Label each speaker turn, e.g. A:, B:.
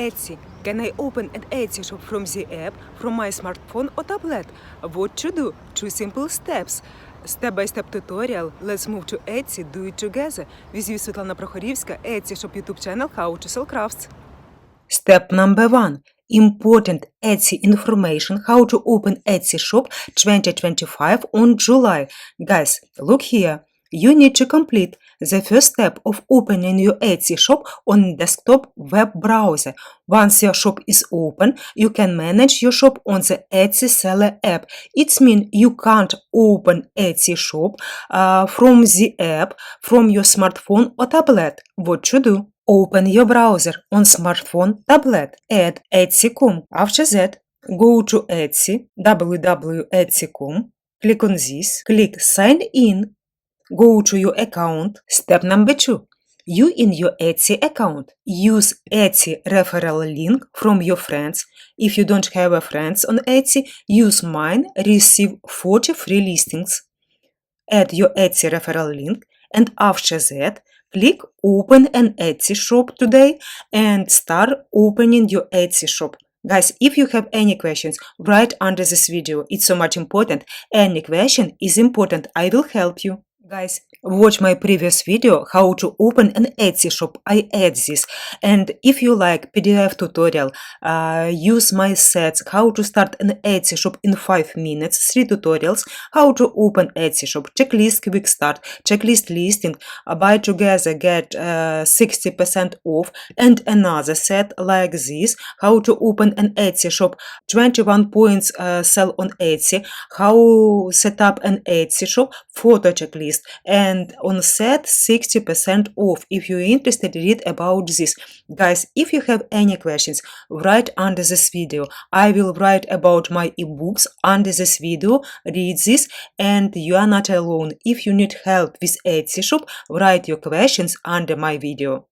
A: Etsy. Can I open an Etsy shop from the app, from my smartphone or tablet? What to do? 2 simple steps. Step-by-step tutorial. Let's move to Etsy, do it together. With you, Світлана Прохорівська, Etsy shop YouTube channel How to Sell Crafts. Step number 1. Important Etsy information. How to open Etsy shop 2025 on July. Guys, look here. You need to complete the first step of opening your Etsy shop on desktop web browser. Once your shop is open, you can manage your shop on the Etsy seller app. It means you can't open Etsy shop from the app from your smartphone or tablet. What to do? Open your browser on smartphone, tablet, add Etsy.com. After that, go to Etsy, www.etsy.com, click on this, click sign in, go to your account. Step number 2. You in your Etsy account. Use Etsy referral link from your friends. If you don't have a friends on Etsy, use mine, receive 40 free listings. Add your Etsy referral link and after that, click open an Etsy shop today and start opening your Etsy shop. Guys, if you have any questions, write under this video. It's so much important. Any question is important. I will help you. Guys, watch my previous video how to open an Etsy shop. I add this. And if you like PDF tutorial, use my sets how to start an Etsy shop in 5 minutes, 3 tutorials, how to open Etsy shop, checklist quick start, checklist listing, buy together get 60% off, and another set like this, how to open an Etsy shop, 21 points sell on Etsy, how set up an Etsy shop, photo checklist, and on set 60% off. If you're interested, read about this. Guys, if you have any questions, write under this video. I will write about my ebooks under this video. Read this and you are not alone. If you need help with Etsy shop, write your questions under my video.